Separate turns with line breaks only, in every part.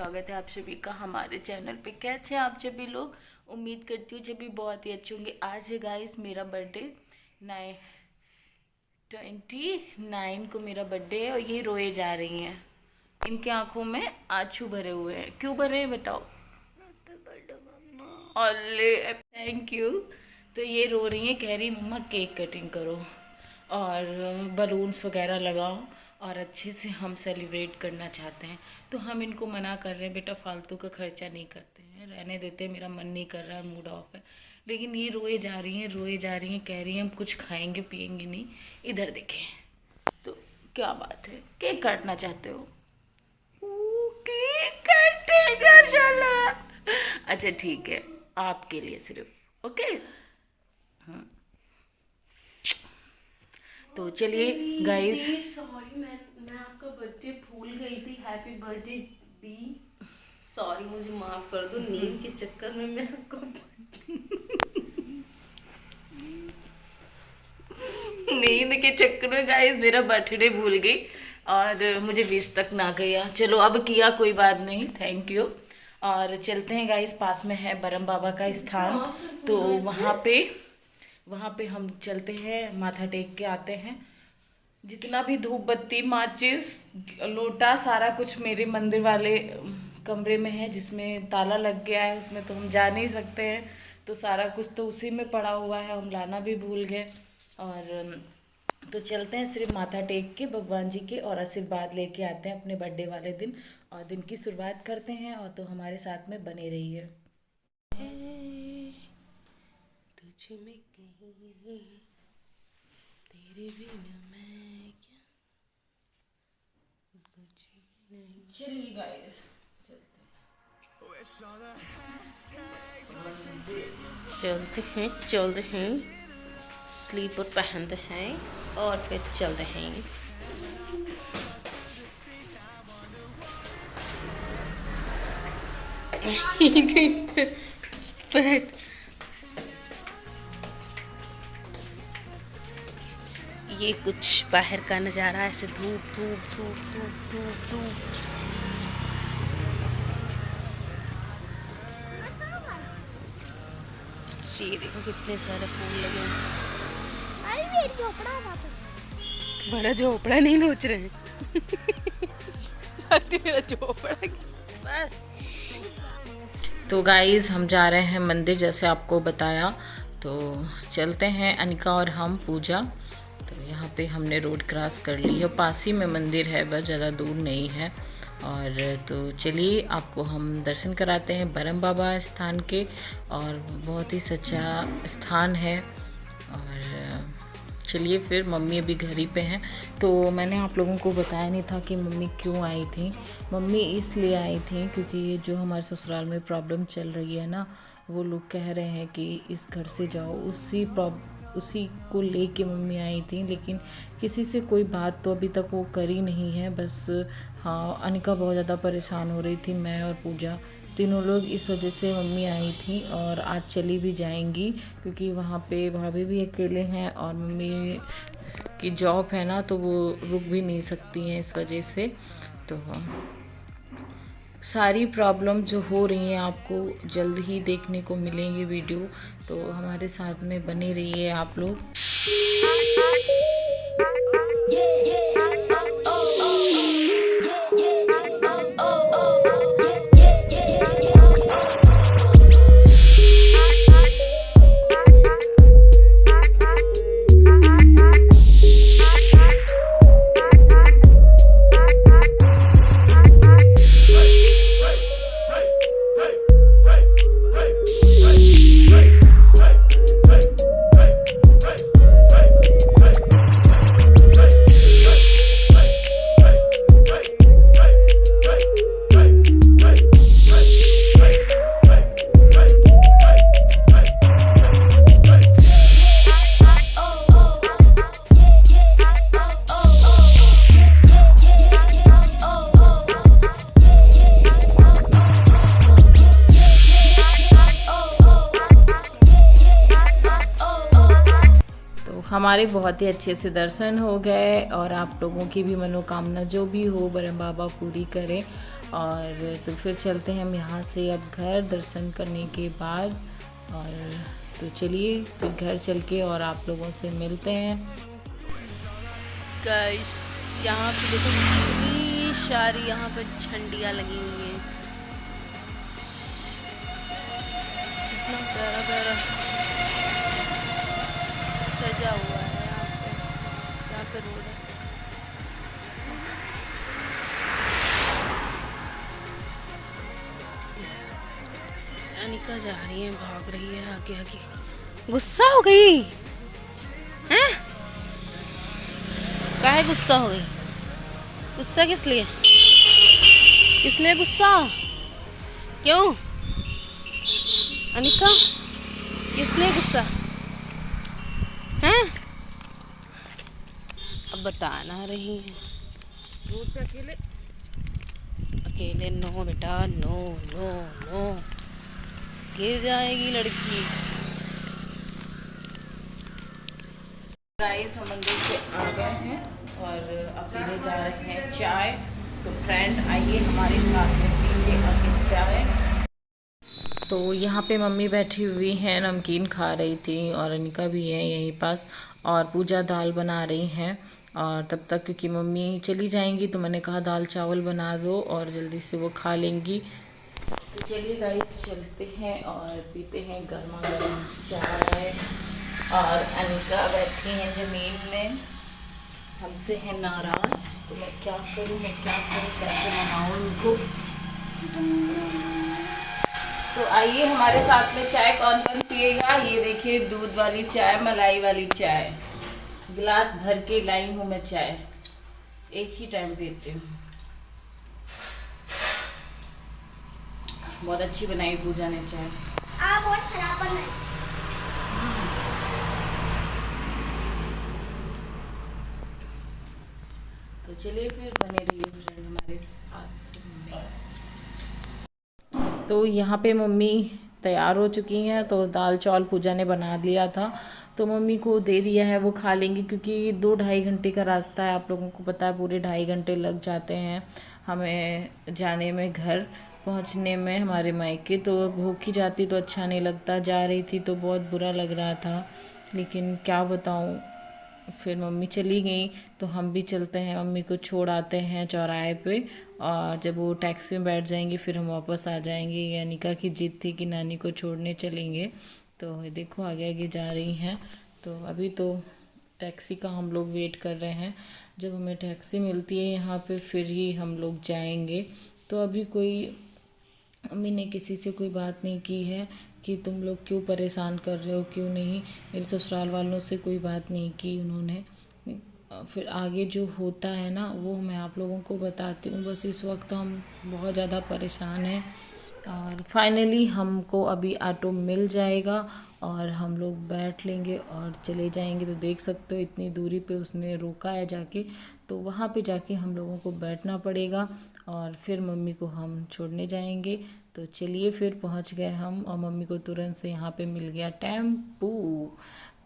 स्वागत है आप सभी का हमारे चैनल पे। कैसे हैं आप सभी लोग? उम्मीद करती हूँ जब भी बहुत ही अच्छे होंगे। आज है गाइस मेरा बर्थडे, 29 को मेरा बर्थडे है और ये रोए जा रही हैं। इनकी आंखों में आंसू भरे हुए हैं। क्यों भरे हैं बताओ? अल्ले थैंक यू। तो ये रो रही हैं, कह रही मम्मा केक कटिंग करो और बलून्स वगैरह लगाओ और अच्छे से हम सेलिब्रेट करना चाहते हैं। तो हम इनको मना कर रहे हैं, बेटा फालतू का खर्चा नहीं करते हैं, रहने देते हैं, मेरा मन नहीं कर रहा है, मूड ऑफ है। लेकिन ये रोए जा रही हैं, कह रही हैं हम कुछ खाएंगे पिएंगे नहीं। इधर देखें तो क्या बात है, केक काटना चाहते हो? केक काटेगा शाला। अच्छा ठीक है, आपके लिए सिर्फ, ओके। तो चलिए गाइस,
सॉरी मैं आपका बर्थडे भूल गई थी। हैप्पी बर्थडे दी। सॉरी, मुझे माफ कर दो, नींद के चक्कर में मैं आपको
नींद के चक्कर में गाइस मेरा बर्थडे भूल गई और मुझे विश तक ना गया। चलो अब किया, कोई बात नहीं, थैंक यू। और चलते हैं गाइस, पास में है ब्रह्म बाबा का स्थान, तो वहाँ पे हम चलते हैं, माथा टेक के आते हैं। जितना भी धूप बत्ती माचिस लोटा सारा कुछ मेरे मंदिर वाले कमरे में है, जिसमें ताला लग गया है, उसमें तो हम जा नहीं सकते हैं। तो सारा कुछ तो उसी में पड़ा हुआ है, हम लाना भी भूल गए। और तो चलते हैं सिर्फ माथा टेक के भगवान जी के और आशीर्वाद लेके आते हैं अपने बर्थडे वाले दिन, और दिन की शुरुआत करते हैं। और तो हमारे साथ में बने रहिए।
तुझ में कहीं तेरे बिना मैं क्या, कुछ नहीं।
चलिए गाइस
चलते हैं स्लीपर पहनते हैं और फिर चलते हैं। ये कुछ बाहर का नज़ारा, ऐसे धूप धूप धूप धूप धूप धूप। ये देखो कितने सारे फूल लगे हैं। तुम्हारा झोपड़ा नहीं नोच रहे हैं। मेरा झोपड़ा बस।
तो गाइस हम जा रहे हैं मंदिर, जैसे आपको बताया। तो चलते हैं अनिका और हम पूजा। तो यहाँ पे हमने रोड क्रॉस कर ली है, पास ही में मंदिर है, बस ज़्यादा दूर नहीं है। और तो चलिए आपको हम दर्शन कराते हैं ब्रह्म बाबा स्थान के, और बहुत ही सच्चा स्थान है। और चलिए फिर, मम्मी अभी घर ही पे हैं। तो मैंने आप लोगों को बताया नहीं था कि मम्मी क्यों आई थी। मम्मी इसलिए आई थी क्योंकि ये जो हमारे ससुराल में प्रॉब्लम चल रही है ना, वो लोग कह रहे हैं कि इस घर से जाओ, उसी को लेके मम्मी आई थी। लेकिन किसी से कोई बात तो अभी तक वो करी नहीं है। बस हाँ, अनिका बहुत ज़्यादा परेशान हो रही थी, मैं और पूजा तीनों लोग, इस वजह से मम्मी आई थी। और आज चली भी जाएंगी क्योंकि वहाँ पे भाभी भी अकेले हैं और मम्मी की जॉब है ना, तो वो रुक भी नहीं सकती हैं इस वजह से। तो सारी प्रॉब्लम जो हो रही हैं आपको जल्द ही देखने को मिलेंगी वीडियो, तो हमारे साथ में बने रहिए आप लोग। हमारे बहुत ही अच्छे से दर्शन हो गए और आप लोगों की भी मनोकामना जो भी हो ब्रह्म बाबा पूरी करें। और तो फिर चलते हैं हम यहाँ से अब घर दर्शन करने के बाद। और तो चलिए फिर घर चल के और आप लोगों से मिलते हैं।
गाइस यहाँ पे देखो कितनी सारी यहाँ पे झंडियाँ लगी हुई हैं। इतना प्यारा प्यारा सजा हुआ है यहाँ पे रोड है। अनिका जा रही है, भाग रही है आगे आगे। गुस्सा हो गई हैं? काहे गुस्सा हो गई? गुस्सा किस लिए? किस लिए गुस्सा? क्यों अनिका, किस लिए गुस्सा हैं? अब बताना रही है। रोड पे अकेले अकेले नो बेटा, नो नो नो, गिर जाएगी लड़की।
गाइस हम मंदिर से आ गए हैं और अब पीने जा रहे हैं चाय। तो फ्रेंड आइए हमारे साथ में पीजिए अभी चाय। तो यहाँ पे मम्मी बैठी हुई हैं, नमकीन खा रही थी और अनिका भी है यहीं पास, और पूजा दाल बना रही हैं। और तब तक क्योंकि मम्मी चली जाएंगी तो मैंने कहा दाल चावल बना दो और जल्दी से वो खा लेंगी। तो चलिए गाइस चलते हैं और पीते हैं गर्मा गर्म चाय। और अनिका बैठी हैं ज़मीन में, हमसे है नाराज़। तो मैं क्या करूँ कैसे मनाऊँ उनको। तो आइए हमारे साथ में चाय कौन कौन पिएगा। ये देखिए दूध वाली चाय, मलाई वाली चाय, गिलास भर के लाई हूँ मैं चाय, एक ही टाइम पीती हूँ। बहुत अच्छी बनाई पूजा ने चाय।
बहुत खराब बनाई।
तो चलिए फिर बने रहिए फ्रेंड हमारे साथ में। तो यहाँ पे मम्मी तैयार हो चुकी हैं, तो दाल चावल पूजा ने बना लिया था तो मम्मी को दे दिया है, वो खा लेंगी क्योंकि 2-2.5 घंटे का रास्ता है। आप लोगों को पता है पूरे 2.5 घंटे लग जाते हैं हमें जाने में, घर पहुँचने में हमारे मायके। तो भूख ही जाती तो अच्छा नहीं लगता, जा रही थी तो बहुत बुरा लग रहा था, लेकिन क्या बताऊँ। फिर मम्मी चली गई तो हम भी चलते हैं, मम्मी को छोड़ आते हैं चौराहे पे। और जब वो टैक्सी में बैठ जाएंगी फिर हम वापस आ जाएंगे। ये अनिका की जिद थी कि नानी को छोड़ने चलेंगे, तो देखो आगे आगे जा रही हैं। तो अभी तो टैक्सी का हम लोग वेट कर रहे हैं, जब हमें टैक्सी मिलती है यहाँ पे फिर ही हम लोग जाएंगे। तो अभी कोई मम्मी ने किसी से कोई बात नहीं की है कि तुम लोग क्यों परेशान कर रहे हो, क्यों नहीं। मेरे ससुराल वालों से कोई बात नहीं की उन्होंने। फिर आगे जो होता है ना वो मैं आप लोगों को बताती हूँ। बस इस वक्त हम बहुत ज़्यादा परेशान हैं और फाइनली हमको अभी ऑटो मिल जाएगा और हम लोग बैठ लेंगे और चले जाएंगे। तो देख सकते हो इतनी दूरी पे उसने रोका है जाके, तो वहाँ पे जाके हम लोगों को बैठना पड़ेगा और फिर मम्मी को हम छोड़ने जाएंगे। तो चलिए फिर पहुँच गए हम और मम्मी को तुरंत से यहाँ पे मिल गया टेम्पू,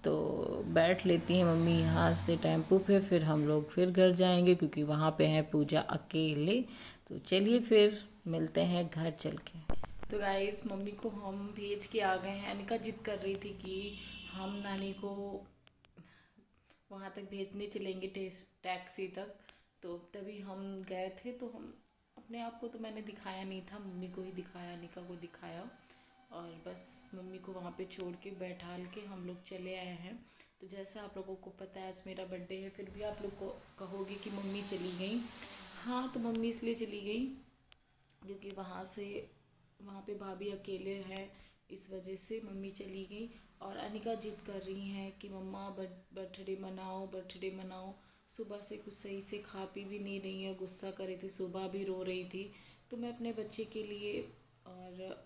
तो बैठ लेती हैं मम्मी यहाँ से टेम्पू पे। फिर हम लोग फिर घर जाएंगे क्योंकि वहाँ पे है पूजा अकेले। तो चलिए फिर मिलते हैं घर चल के। तो गाइस मम्मी को हम भेज के आ गए हैं। अनिका जिद कर रही थी कि हम नानी को वहाँ तक भेजने चलेंगे टैक्सी तक, तो तभी हम गए थे। तो हम अपने आप को तो मैंने दिखाया नहीं था, मम्मी को ही दिखाया, अनिका को दिखाया और बस मम्मी को वहाँ पे छोड़ के बैठाल के हम लोग चले आए हैं। तो जैसा आप लोगों को पता है आज मेरा बर्थडे है, फिर भी आप लोग को कहोगे कि मम्मी चली गई। हाँ तो मम्मी इसलिए चली गई क्योंकि वहाँ पे भाभी अकेले हैं, इस वजह से मम्मी चली गई। और अनिका जिद कर रही हैं कि मम्मा बर्थडे मनाओ, बर्थडे मनाओ। सुबह से कुछ सही से खा पी भी नहीं रही है, गुस्सा कर रही थी, सुबह भी रो रही थी। तो मैं अपने बच्चे के लिए और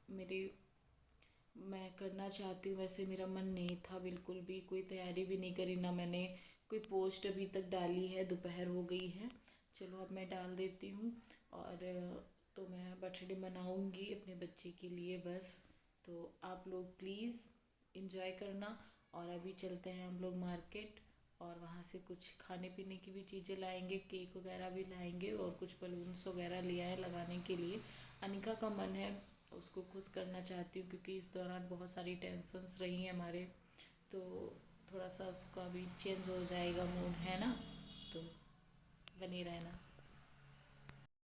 मैं करना चाहती हूँ, वैसे मेरा मन नहीं था बिल्कुल भी, कोई तैयारी भी नहीं करी, ना मैंने कोई पोस्ट अभी तक डाली है। दोपहर हो गई है, चलो अब मैं डाल देती हूँ। और तो मैं बर्थडे मनाऊँगी अपने बच्चे के लिए बस। तो आप लोग प्लीज़ इंजॉय करना। और अभी चलते हैं हम लोग मार्केट और वहाँ से कुछ खाने पीने की भी चीज़ें लाएंगे, केक वगैरह भी लाएंगे और कुछ बलून्स वगैरह ले आए लगाने के लिए। अनिका का मन है, उसको खुश करना चाहती हूँ क्योंकि इस दौरान बहुत सारी टेंशन्स रही हैं हमारे, तो थोड़ा सा उसका भी चेंज हो जाएगा मूड, है ना। तो बने रहना।